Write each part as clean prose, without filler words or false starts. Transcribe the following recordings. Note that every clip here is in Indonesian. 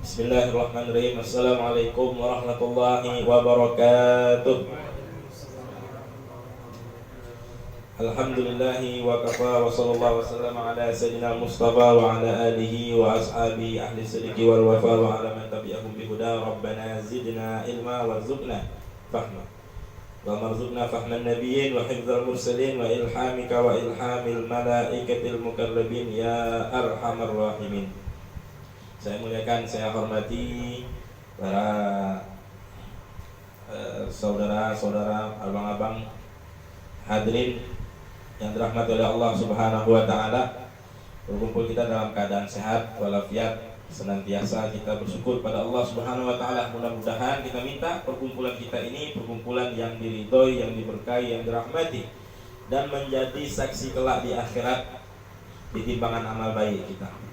Bismillahirrahmanirrahim. Assalamualaikum warahmatullahi wabarakatuh. Alhamdulillahi wa kafa wa sallallahu wasallam ala sayyidina Mustafa wa ala alihi wa ashabi ahli sidqi wal wafa wa ala man tabi'ahum bihuda. Rabbana zidna ilma warzuqna fahma wa marzuqna fahman nabiyyin wa hifdzal mursalin wa ilhamika wa ilhamil malaikatil mukallabin ya arhamar rahimin. Saya muliakan, saya hormati para saudara-saudara, abang-abang hadirin yang dirahmati oleh Allah Subhanahu wa taala. Berkumpul kita dalam keadaan sehat walafiat, senantiasa kita bersyukur pada Allah Subhanahu wa taala. Mudah-mudahan kita minta perkumpulan kita ini perkumpulan yang diridhoi, yang diberkahi, yang dirahmati dan menjadi saksi kelak di akhirat di timbangan amal baik kita.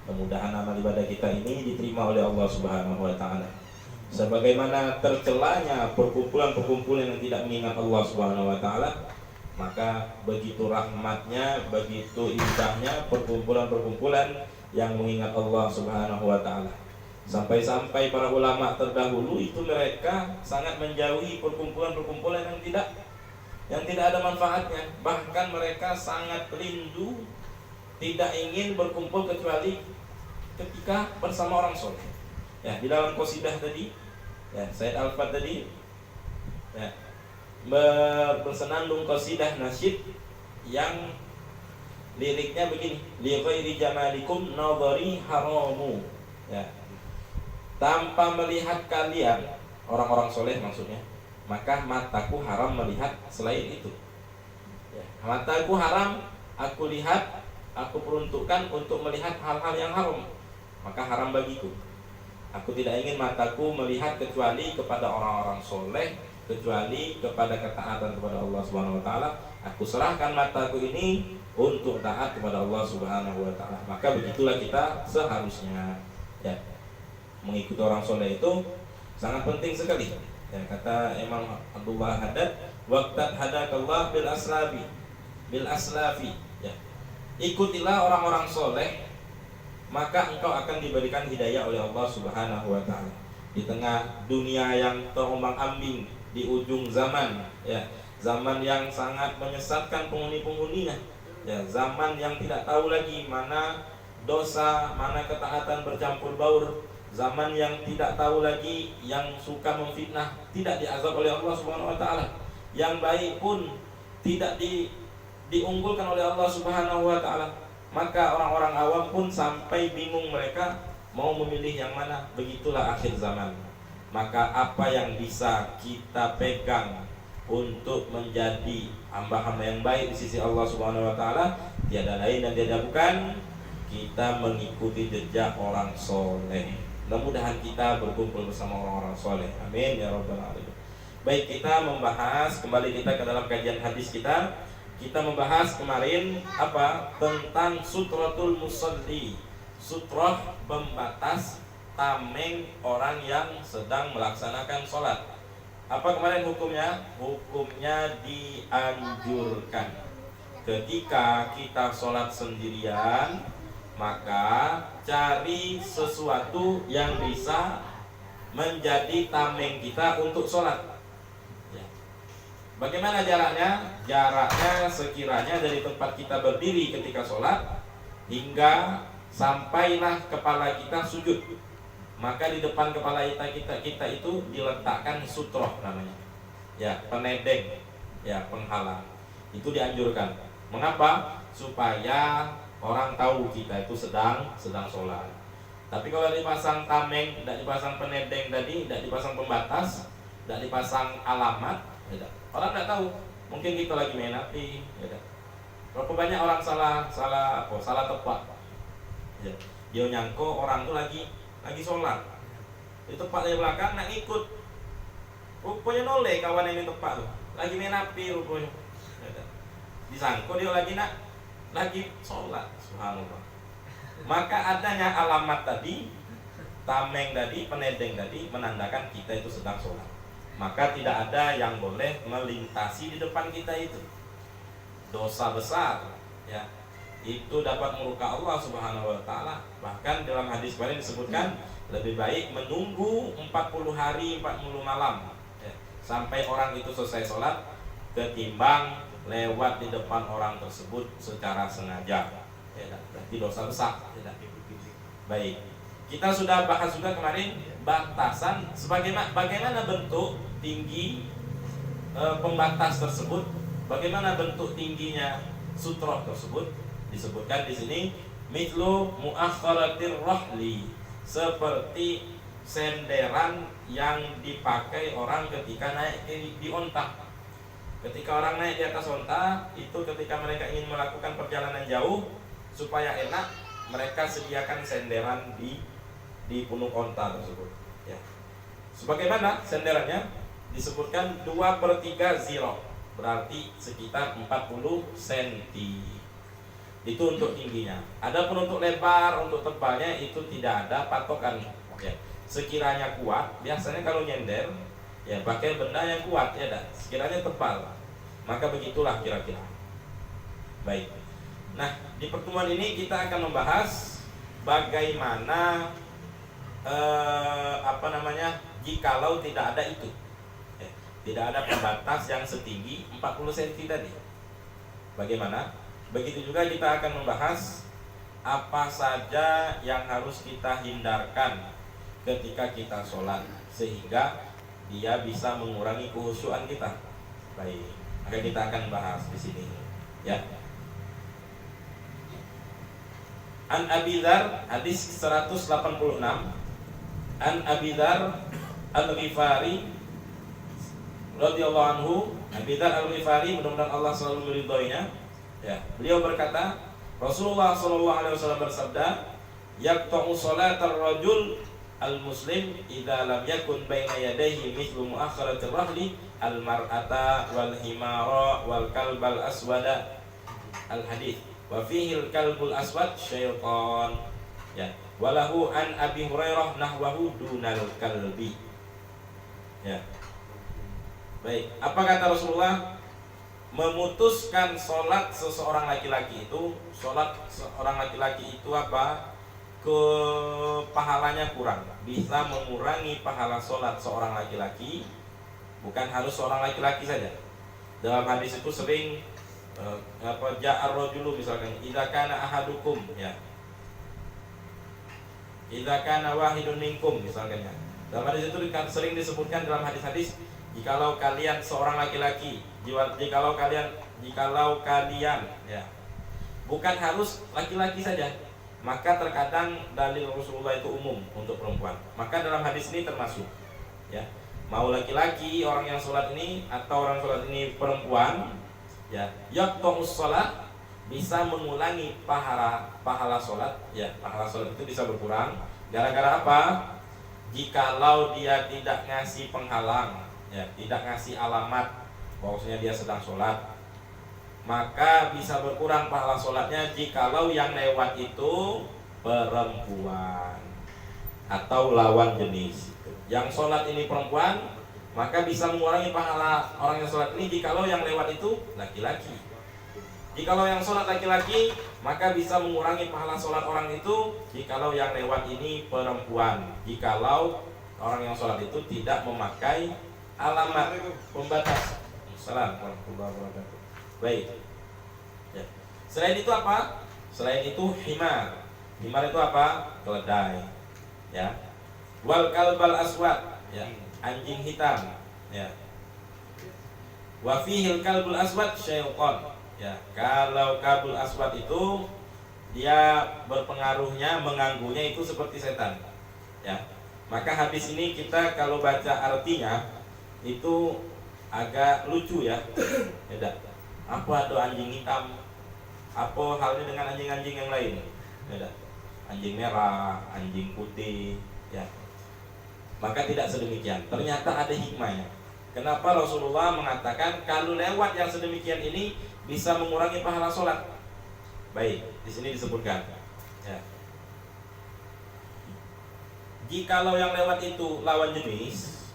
Mudah-mudahan amal ibadah kita ini diterima oleh Allah Subhanahu wa taala. Sebagaimana tercelanya perkumpulan-perkumpulan yang tidak mengingat Allah Subhanahu wa taala, maka begitu rahmatnya, begitu indahnya perkumpulan-perkumpulan yang mengingat Allah Subhanahu wa taala. Sampai-sampai para ulama terdahulu itu mereka sangat menjauhi perkumpulan-perkumpulan yang tidak ada manfaatnya. Bahkan mereka sangat rindu, tidak ingin berkumpul kecuali ketika bersama orang soleh. Ya, di dalam qasidah tadi, ya, Said Alfat tadi, ya, bersenandung qasidah nasyid yang liriknya begini: li ghairi jamalikum nadhari haramu. Ya. Tanpa melihat kalian, orang-orang soleh maksudnya, maka mataku haram melihat selain itu. Ya, mataku haram aku lihat, aku peruntukkan untuk melihat hal-hal yang haram, maka haram bagiku. Aku tidak ingin mataku melihat kecuali kepada orang-orang soleh, kecuali kepada ketaatan kepada Allah Subhanahu wa taala. Aku serahkan mataku ini untuk taat kepada Allah Subhanahu wa taala. Maka begitulah kita seharusnya, ya. Mengikuti orang soleh itu sangat penting sekali. Ya, kata Imam Abdullah Haddad, waqtat hadakallah bil aslafi. Ya. Ikutilah orang-orang soleh, maka engkau akan diberikan hidayah oleh Allah Subhanahu wa taala. Di tengah dunia yang terombang-ambing, di ujung zaman, ya, zaman yang sangat menyesatkan penghuni-penghuninya, ya, zaman yang tidak tahu lagi mana dosa, mana ketaatan bercampur baur, zaman yang tidak tahu lagi yang suka memfitnah tidak diazab oleh Allah Subhanahu wa taala, yang baik pun tidak diunggulkan oleh Allah Subhanahu wa taala. Maka orang-orang awam pun sampai bingung mereka mau memilih yang mana. Begitulah akhir zaman. Maka apa yang bisa kita pegang untuk menjadi hamba-hamba yang baik di sisi Allah Subhanahu wa taala tiada lain dan tiada bukan kita mengikuti jejak orang soleh. Mudah-mudahan kita berkumpul bersama orang-orang soleh. Amin ya rabbal alamin. Baik, kita membahas kembali kita ke dalam kajian hadis kita. Kita membahas kemarin apa? Tentang sutratul musalli. Sutrah pembatas tameng orang yang sedang melaksanakan sholat. Apa kemarin hukumnya? Hukumnya dianjurkan ketika kita sholat sendirian, maka cari sesuatu yang bisa menjadi tameng kita untuk sholat. Bagaimana jaraknya? Jaraknya sekiranya dari tempat kita berdiri ketika sholat hingga sampailah kepala kita sujud. Maka di depan kepala kita itu diletakkan sutroh namanya, ya, penedeng, ya, penghalang. Itu dianjurkan. Mengapa? Supaya orang tahu kita itu sedang sholat. Tapi kalau dipasang tameng, tidak dipasang penedeng tadi, tidak dipasang pembatas, tidak dipasang alamat, tidak. Orang tidak tahu, mungkin kita lagi main api, ya. Berapa banyak orang salah tepat, ya. Dia nyangko orang tuh lagi sholat, di tempat di belakang nak ikut, rupanya noleh kawan ini tepat tuh, lagi main api rupanya, ya. Disangko dia lagi sholat, subhanallah. Maka adanya alamat tadi, tameng tadi, penedeng tadi menandakan kita itu sedang sholat. Maka tidak ada yang boleh melintasi di depan kita itu. Dosa besar, ya. itu dapat murka Allah Subhanahu wa taala. Bahkan dalam hadis kemarin disebutkan lebih baik menunggu 40 hari 40 malam ya, sampai orang itu selesai sholat ketimbang lewat di depan orang tersebut secara sengaja. Ya, berarti dosa besar. Ya, baik. Kita sudah bahas juga kemarin batasan bagaimana bentuk tinggi pembatas tersebut, bagaimana bentuk tingginya sutroh tersebut. Disebutkan di sini mithlu muakhkharatir rahli, seperti senderan yang dipakai orang ketika naik di onta. Ketika orang naik di atas onta, itu ketika mereka ingin melakukan perjalanan jauh supaya enak, mereka sediakan senderan di punuk onta tersebut. Ya. Sebagaimana senderannya disebutkan 2/3 ziro, berarti sekitar 40 cm. Itu untuk tingginya. Adapun untuk lebar, untuk tebalnya itu tidak ada patokan. Ya. Sekiranya kuat, biasanya kalau nyender, ya pakai benda yang kuat ya dah. Sekiranya tebal, maka begitulah kira-kira. Baik. Nah, di pertemuan ini kita akan membahas bagaimana jikalau tidak ada itu. Ya, tidak ada pembatas yang setinggi 40 cm tadi. Bagaimana? Begitu juga kita akan membahas apa saja yang harus kita hindarkan ketika kita sholat sehingga dia bisa mengurangi kekhusyuan kita. Baik, maka kita akan bahas di sini. Ya. An Abi Dzar, hadis 186. An Abi Dzar Al-Ghifari radhiyallahu anhu, Abi Dzar Al-Ghifari, mudah-mudahan Allah selalu meridhoinya. Ya, beliau berkata, Rasulullah SAW bersabda, yaqta'u salatar rajul al-muslim idza lam yakun baina yadayhi mithlu muakhkharatir rahli al-mar'ata wal himara wal kalbal aswada al-hadits wa fihi al-kalbul aswad syaitan. Ya, walahu an Abi Hurairah nahwahu dunal kalbi. Ya. Baik, apa kata Rasulullah? Memutuskan sholat seseorang laki-laki itu, sholat seorang laki-laki itu apa? Pahalanya kurang, bisa mengurangi pahala sholat seorang laki-laki. Bukan harus seorang laki-laki saja. Dalam hadis itu sering ja'ar rajulu misalkan, idza kana ahadukum, ya, idza kana wahidun minkum misalkan. Dalam hadis itu sering disebutkan dalam hadis-hadis, jikalau kalian seorang laki-laki, jikalau kalian ya, bukan harus laki-laki saja. Maka terkadang dalil Rasulullah itu umum untuk perempuan. Maka dalam hadis ini termasuk ya, mau laki-laki orang yang sholat ini atau orang sholat ini perempuan, ya, yaqta'us sholat, bisa mengulangi pahala sholat. Ya, pahala sholat itu bisa berkurang. Gara-gara apa? Jikalau dia tidak ngasih penghalang, ya, tidak ngasih alamat bahwasanya dia sedang sholat, maka bisa berkurang pahala sholatnya jikalau yang lewat itu perempuan atau lawan jenis. Yang sholat ini perempuan, maka bisa mengurangi pahala orang yang sholat ini jikalau yang lewat itu laki-laki. Jikalau yang sholat laki-laki, maka bisa mengurangi pahala sholat orang itu jikalau yang lewat ini perempuan, jikalau orang yang sholat itu tidak memakai alamat pembatas. Assalamualaikum warahmatullahi wabarakatuh. Baik. Ya. Selain itu apa? Selain itu himar. Himar itu apa? Keledai. Ya. Wal kalbal aswad, ya, anjing hitam. Ya. Wa fihil kalbul aswad syaitan. Ya, kalau kalbul aswad itu dia berpengaruhnya, mengganggunya itu seperti setan. Ya. Maka hadis ini kita kalau baca artinya itu agak lucu ya. Beda. Apa itu anjing hitam? Apa halnya dengan anjing-anjing yang lain? Beda. Anjing merah, anjing putih, ya. Maka tidak sedemikian. Ternyata ada hikmahnya. Kenapa Rasulullah mengatakan kalau lewat yang sedemikian ini bisa mengurangi pahala sholat? Baik, di sini disebutkan. Ya. Jikalau yang lewat itu lawan jenis,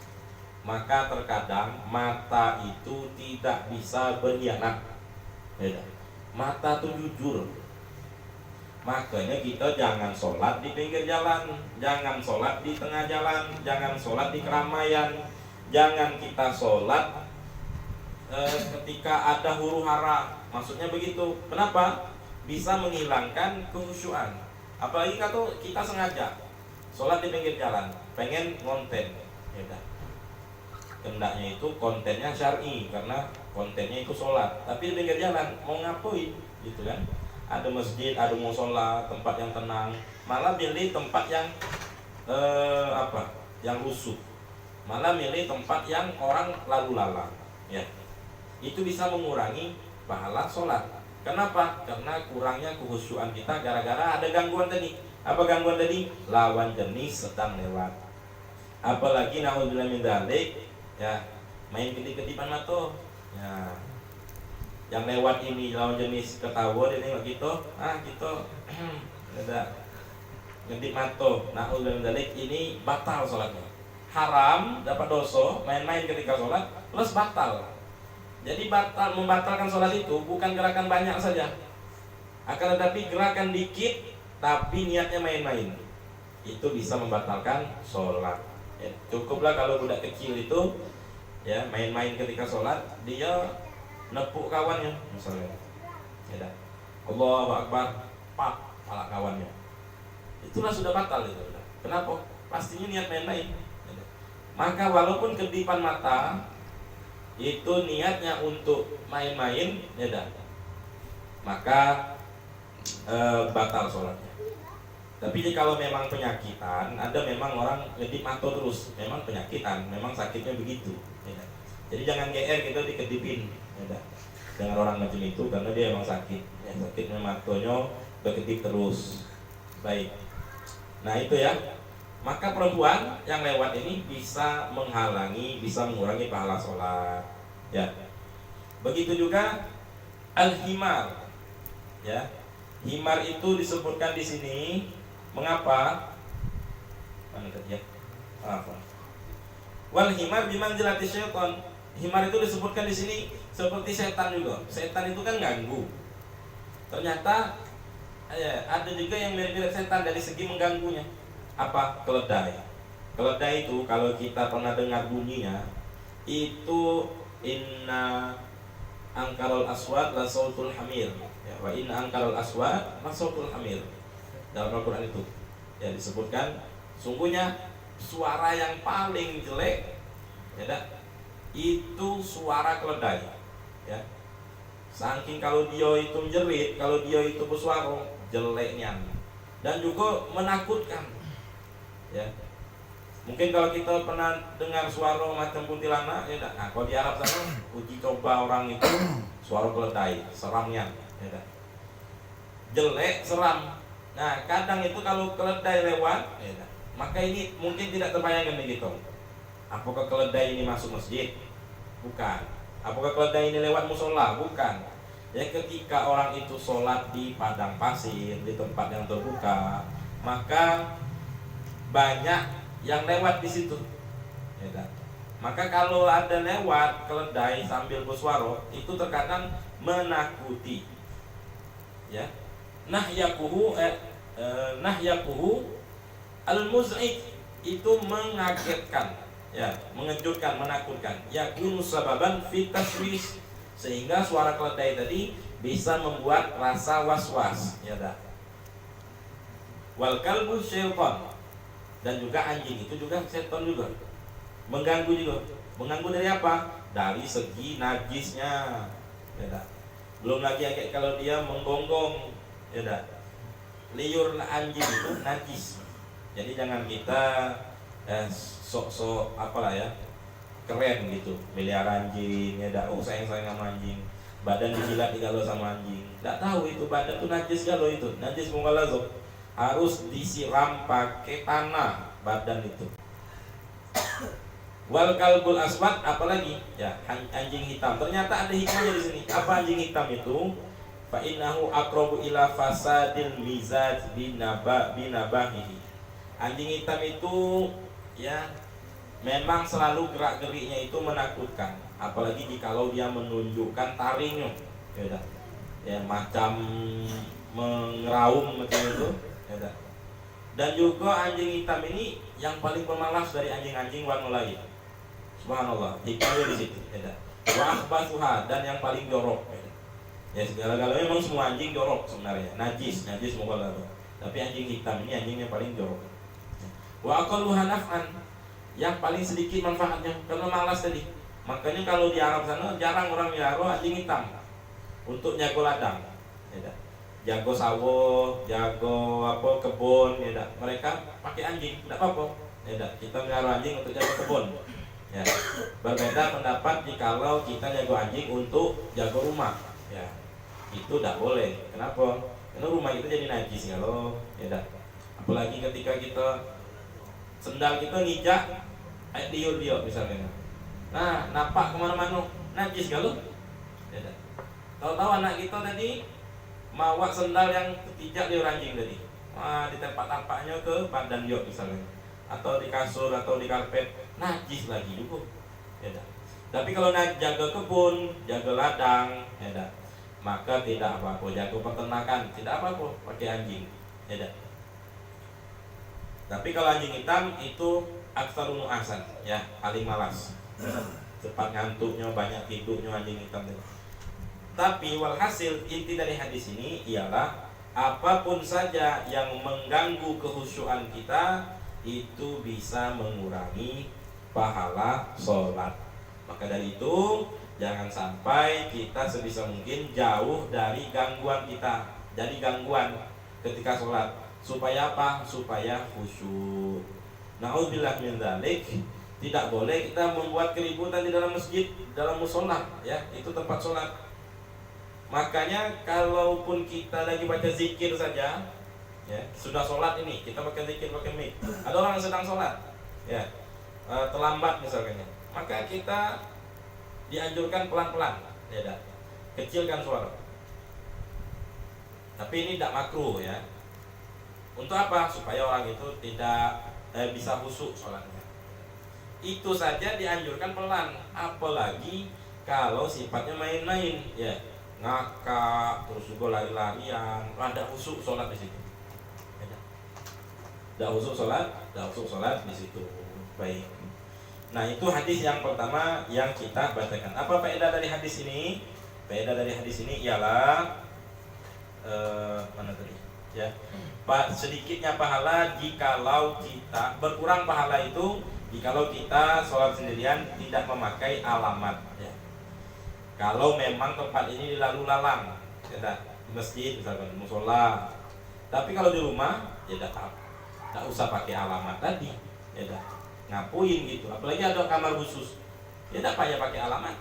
maka terkadang mata itu tidak bisa berkhianat. Beda. Mata itu jujur, Makanya kita jangan sholat di pinggir jalan, jangan sholat di tengah jalan, jangan sholat di keramaian, jangan kita sholat ketika ada huru hara. Maksudnya begitu. Kenapa? Bisa menghilangkan kehusyuan. Apalagi kalau kita sengaja sholat di pinggir jalan, pengen konten, ya udah. Hendaknya itu kontennya syar'i karena kontennya itu sholat. Tapi di pinggir jalan mau ngapain, gitu kan? Ada masjid, ada musola, tempat yang tenang, malah milih tempat yang yang rusuh, malah milih tempat yang orang lalu lalang, ya. Itu bisa mengurangi pahala sholat. Kenapa? Karena kurangnya kehusyuan kita gara-gara ada gangguan tadi. Apa gangguan tadi? Lawan jenis sedang lewat. Apalagi naudzubillah min dzalik, ya, main kedip-kedipan mata, ya. Yang lewat ini lawan jenis ketawa dia tengok kita, kita ada ngedip mata. Naudzubillah dzalik, ini batal sholatnya. Haram, dapat dosa, main-main ketika sholat plus batal. Jadi membatalkan sholat itu bukan gerakan banyak saja, akan tetapi gerakan dikit tapi niatnya main-main, itu bisa membatalkan sholat. Ya, cukuplah kalau budak kecil itu ya main-main ketika sholat, dia nepuk kawannya misalnya, ya, Allahu Akbar, pak pala kawannya, itulah sudah batal itu. Kenapa? Pastinya niat main-main. Maka walaupun kedipan mata itu niatnya untuk main-main, ya dah, maka batal sholatnya. Tapi kalau memang penyakitan, ada memang orang ngedip mata terus, memang penyakitan, memang sakitnya begitu, ya. Jadi jangan GR kita dikedipin, ya dah, dengan orang macam itu karena dia memang sakit, ya, sakitnya matanya berkedip terus. Baik, nah itu ya. Maka perempuan yang lewat ini bisa menghalangi, bisa mengurangi pahala sholat, ya. Begitu juga al-himar, ya. Himar itu disebutkan di sini. Mengapa? Mana tadi ya? Apa? Wal himar bimanzilati syaitan. Himar itu disebutkan di sini seperti setan juga. Setan itu kan ganggu. Ternyata ada juga yang mirip-mirip setan dari segi mengganggunya. Apa? Keledai. Keledai itu kalau kita pernah dengar bunyinya, itu inna angkarul aswad la sautul hamir, ya, wa inna angkarul aswad la sautul hamir. Dalam Al-Quran itu ya disebutkan sungguhnya suara yang paling jelek, ya, itu suara keledai, ya. Saking kalau dia itu menjerit, kalau dia itu bersuara jeleknya, dan juga menakutkan. Ya, mungkin kalau kita pernah dengar suara macam kuntilanak, ya, nah, kalau di Arab sana uji coba orang itu suara keledai, seramnya, ya, jelek, seram. Nah, kadang itu kalau keledai lewat, ya, maka ini mungkin tidak terbayangkan begitu. Apakah keledai ini masuk masjid? Bukan. Apakah keledai ini lewat musola? Bukan. Ya, ketika orang itu sholat di padang pasir, di tempat yang terbuka, maka banyak yang lewat di situ, ya, maka kalau ada lewat keledai sambil bersuara, itu terkadang menakuti, ya. Nahyakuhu al-muz'id, itu mengagetkan, ya, mengejutkan, menakutkan. Yakunu sababan fi taswis, sehingga suara keledai tadi bisa membuat rasa was-was, ya dah. Wal kalbu syaitan, dan juga anjing itu juga setan juga, mengganggu juga. Mengganggu dari apa? Dari segi najisnya, ya dah. Belum lagi kayak kalau dia menggonggong, ya dah. Liur anjing itu najis. Jadi jangan kita sok-sok apalah ya, keren gitu, melihara anjing, ya dah. Oh sayang-sayang sama anjing, badan dijilat digalau sama anjing. Tidak tahu itu badan itu najis galau, itu najis mughalazah. Harus disiram pakai tanah badan itu. Wal kalbul aswad, apalagi ya, anjing hitam. Ternyata ada hikmahnya di sini. Apa anjing hitam itu? Fa innahu aqrabu ila fasadil mizaj binabahihi. Anjing hitam itu ya memang selalu gerak-geriknya itu menakutkan, apalagi jikalau dia menunjukkan taringnya, ya, ya macam mengeraum macam itu, ya tak? Dan juga anjing hitam ini yang paling pemalas dari anjing-anjing warna lain. Subhanallah, hikmahnya di situ, ya tak? Wa akhbathuha, dan yang paling jorok, ya tak? Ya segala-galanya memang semua anjing jorok sebenarnya, najis mukalla. Tapi anjing hitam ini anjing yang paling jorok. Wa aqalluha naf'an, yang paling sedikit manfaatnya karena malas tadi. Makanya kalau di Arab sana jarang orang melihara anjing hitam untuk jago ladang, ya tak? Jago sawah, jago kebun, ya tak? Mereka pakai anjing, tidak apa-apa, ya tak? Kita melihara anjing untuk jago kebun, ya. Berbeda pendapat jikalau kita jago anjing untuk jago rumah, ya. Itu tidak boleh. Kenapa? Karena rumah itu jadi najis kalau, ya tak? Apalagi ketika kita sendal kita ngijak liur misalnya. Nah, napak kemana-mana, najis kalau, ya tak? Tahu-tahu anak kita tadi mawak sendal yang ketiga liur anjing tadi, di tempat-tempatnya ke badan dia misalnya, atau di kasur atau di karpet, najis lagi juga, ya tak? Tapi kalau nak jaga kebun, jaga ladang, ya tak? Maka tidak apa-apa, jaga peternakan, tidak apa-apa pakai anjing, ya tak? Tapi kalau anjing hitam itu aktsarun asan, ya, paling malas, cepat ngantuknya, banyak tidurnya anjing hitam itu. Tapi walhasil inti dari hadis ini ialah apapun saja yang mengganggu kehusyuan kita itu bisa mengurangi pahala sholat. Maka dari itu jangan sampai kita sebisa mungkin jauh dari gangguan kita. Jadi gangguan ketika sholat. Supaya apa? Supaya khusyuk. Na'udzubillah min dzalik. Tidak boleh kita membuat keributan di dalam masjid, dalam musola, ya, itu tempat sholat. Makanya kalaupun kita lagi baca zikir saja, ya, sudah sholat ini, kita pakai zikir, pakai mic. Ada orang yang sedang sholat, ya, terlambat misalnya, maka kita dianjurkan pelan-pelan, ya, kecilkan suara. Tapi ini tidak makruh, ya. Untuk apa? Supaya orang itu tidak bisa khusyuk sholatnya. Itu saja dianjurkan pelan, apalagi kalau sifatnya main-main, ya, ngakak, terus juga lari-larian, ada khusyuk sholat di situ. Tidak khusyuk sholat di situ. Baik. Nah, itu hadis yang pertama yang kita bacakan. Apa faedah dari hadis ini? Faedah dari hadis ini ialah mana tadi? Ya, sedikitnya pahala jikalau kita berkurang pahala itu jikalau kita sholat sendirian tidak memakai alamat, ya. Kalau memang tempat ini lalu lalang, ya, masjid misalkan, musola. Tapi kalau di rumah, ya tidak usah pakai alamat tadi, ya, ngapuin gitu. Apalagi ada kamar khusus, ya tidak payah pakai alamat,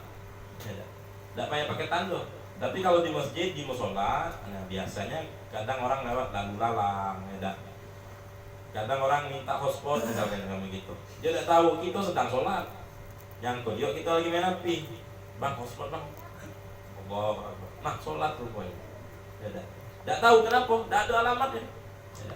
ya, tidak payah pakai tanda. Tapi kalau di masjid, di musola, nah biasanya kadang orang lewat lalu lalang, ya. Kadang orang minta hotspot misalkan begitu. Dia tidak tahu kita sedang sholat, yang yuk kita lagi main api. Bang, hotspot bang. Allah, nah sholat rupanya. Ya, tidak tahu kenapa, tidak ada alamatnya. Ya,